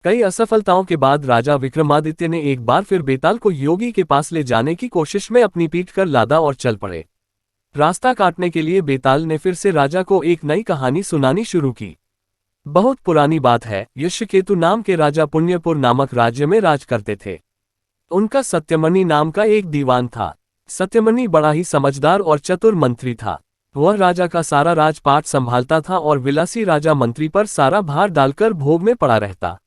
कई असफलताओं के बाद राजा विक्रमादित्य ने एक बार फिर बेताल को योगी के पास ले जाने की कोशिश में अपनी पीठ कर लादा और चल पड़े। रास्ता काटने के लिए बेताल ने फिर से राजा को एक नई कहानी सुनानी शुरू की। बहुत पुरानी बात है, यक्षकेतु नाम के राजा पुण्यपुर नामक राज्य में राज करते थे। उनका सत्यमणि नाम का एक दीवान था। सत्यमणि बड़ा ही समझदार और चतुर मंत्री था। वह राजा का सारा राजपाट संभालता था और विलासी राजा मंत्री पर सारा भार डालकर भोग में पड़ा रहता।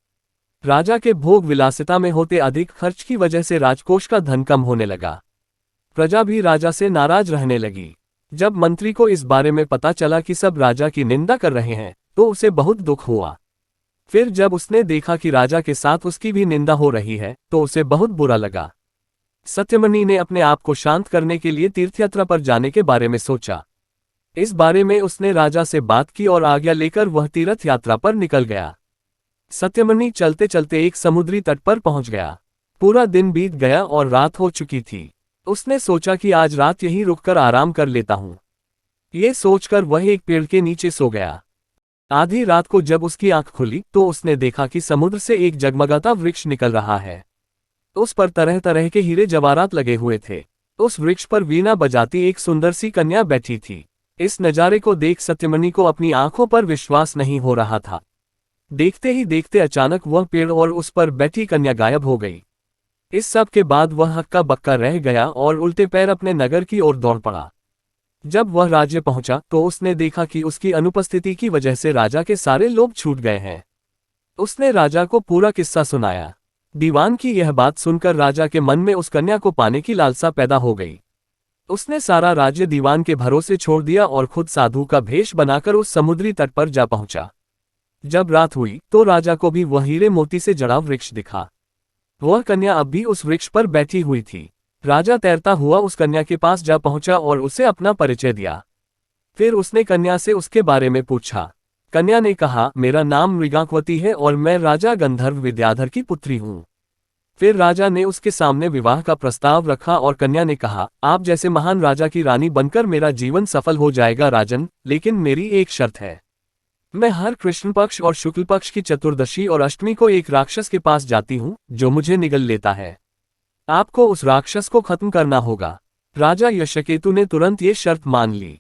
राजा के भोग विलासिता में होते अधिक खर्च की वजह से राजकोष का धन कम होने लगा। प्रजा भी राजा से नाराज रहने लगी। जब मंत्री को इस बारे में पता चला कि सब राजा की निंदा कर रहे हैं, तो उसे बहुत दुख हुआ। फिर जब उसने देखा कि राजा के साथ उसकी भी निंदा हो रही है, तो उसे बहुत बुरा लगा। सत्यमणि ने अपने आप को शांत करने के लिए तीर्थयात्रा पर जाने के बारे में सोचा। इस बारे में उसने राजा से बात की और आज्ञा लेकर वह तीर्थ यात्रा पर निकल गया। सत्यमणि चलते चलते एक समुद्री तट पर पहुंच गया। पूरा दिन बीत गया और रात हो चुकी थी। उसने सोचा कि आज रात यहीं रुककर आराम कर लेता हूं। ये सोचकर वह एक पेड़ के नीचे सो गया। आधी रात को जब उसकी आंख खुली तो उसने देखा कि समुद्र से एक जगमगाता वृक्ष निकल रहा है। उस पर तरह तरह के हीरे जवाहरात लगे हुए थे। उस वृक्ष पर वीणा बजाती एक सुंदर सी कन्या बैठी थी। इस नजारे को देख सत्यमणि को अपनी आंखों पर विश्वास नहीं हो रहा था। देखते ही देखते अचानक वह पेड़ और उस पर बैठी कन्या गायब हो गई। इस सब के बाद वह हक्का बक्का रह गया और उल्टे पैर अपने नगर की ओर दौड़ पड़ा। जब वह राज्य पहुंचा तो उसने देखा कि उसकी अनुपस्थिति की वजह से राजा के सारे लोग छूट गए हैं। उसने राजा को पूरा किस्सा सुनाया। दीवान की यह बात सुनकर राजा के मन में उस कन्या को पाने की लालसा पैदा हो गई। उसने सारा राज्य दीवान के भरोसे छोड़ दिया और खुद साधु का भेष बनाकर उस समुद्री तट पर जा पहुंचा। जब रात हुई तो राजा को भी वह हीरे मोती से जड़ा वृक्ष दिखा। वह कन्या अब भी उस वृक्ष पर बैठी हुई थी। राजा तैरता हुआ उस कन्या के पास जा पहुंचा और उसे अपना परिचय दिया। फिर उसने कन्या से उसके बारे में पूछा। कन्या ने कहा, मेरा नाम मृगांकवती है और मैं राजा गंधर्व विद्याधर की पुत्री हूं। फिर राजा ने उसके सामने विवाह का प्रस्ताव रखा और कन्या ने कहा, आप जैसे महान राजा की रानी बनकर मेरा जीवन सफल हो जाएगा राजन, लेकिन मेरी एक शर्त है। मैं हर कृष्ण पक्ष और शुक्ल पक्ष की चतुर्दशी और अष्टमी को एक राक्षस के पास जाती हूँ जो मुझे निगल लेता है। आपको उस राक्षस को खत्म करना होगा। राजा यक्षकेतु ने तुरंत ये शर्त मान ली।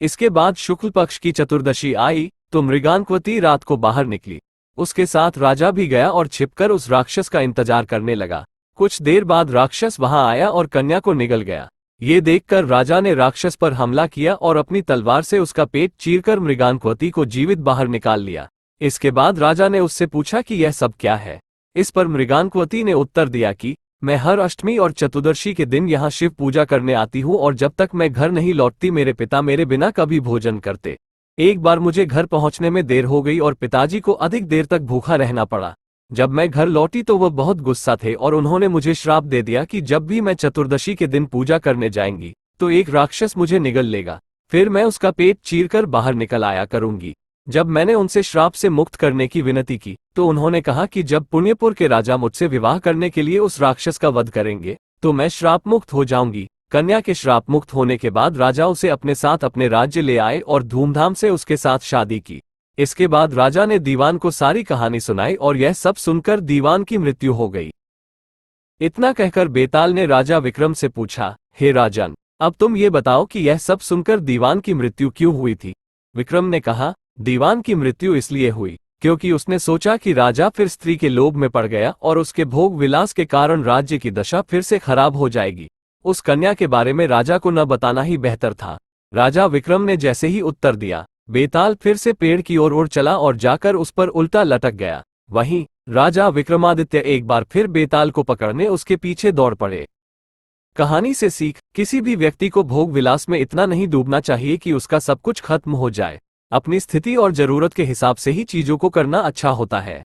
इसके बाद शुक्ल पक्ष की चतुर्दशी आई तो मृगांकवती रात को बाहर निकली। उसके साथ राजा भी गया और छिपकर उस राक्षस का इंतजार करने लगा। कुछ देर बाद राक्षस वहां आया और कन्या को निगल गया। ये देखकर राजा ने राक्षस पर हमला किया और अपनी तलवार से उसका पेट चीरकर मृगांकवती को जीवित बाहर निकाल लिया। इसके बाद राजा ने उससे पूछा कि यह सब क्या है। इस पर मृगांकवती ने उत्तर दिया कि मैं हर अष्टमी और चतुर्दशी के दिन यहाँ शिव पूजा करने आती हूँ और जब तक मैं घर नहीं लौटती मेरे पिता मेरे बिना कभी भोजन करते। एक बार मुझे घर पहुंचने में देर हो गई और पिताजी को अधिक देर तक भूखा रहना पड़ा। जब मैं घर लौटी तो वह बहुत गुस्सा थे और उन्होंने मुझे श्राप दे दिया कि जब भी मैं चतुर्दशी के दिन पूजा करने जाएंगी तो एक राक्षस मुझे निगल लेगा, फिर मैं उसका पेट चीरकर बाहर निकल आया करूंगी। जब मैंने उनसे श्राप से मुक्त करने की विनती की तो उन्होंने कहा कि जब पुण्यपुर के राजा मुझसे विवाह करने के लिए उस राक्षस का वध करेंगे तो मैं श्राप मुक्त हो जाऊंगी। कन्या के श्राप मुक्त होने के बाद राजा उसे अपने साथ अपने राज्य ले आए और धूमधाम से उसके साथ शादी की। इसके बाद राजा ने दीवान को सारी कहानी सुनाई और यह सब सुनकर दीवान की मृत्यु हो गई। इतना कहकर बेताल ने राजा विक्रम से पूछा, हे राजन, अब तुम ये बताओ कि यह सब सुनकर दीवान की मृत्यु क्यों हुई थी। विक्रम ने कहा, दीवान की मृत्यु इसलिए हुई क्योंकि उसने सोचा कि राजा फिर स्त्री के लोभ में पड़ गया और उसके भोग विलास के कारण राज्य की दशा फिर से खराब हो जाएगी। उस कन्या के बारे में राजा को न बताना ही बेहतर था। राजा विक्रम ने जैसे ही उत्तर दिया, बेताल फिर से पेड़ की ओर उड़ चला और जाकर उस पर उल्टा लटक गया। वहीं राजा विक्रमादित्य एक बार फिर बेताल को पकड़ने उसके पीछे दौड़ पड़े। कहानी से सीख, किसी भी व्यक्ति को भोग विलास में इतना नहीं डूबना चाहिए कि उसका सब कुछ खत्म हो जाए। अपनी स्थिति और जरूरत के हिसाब से ही चीजों को करना अच्छा होता है।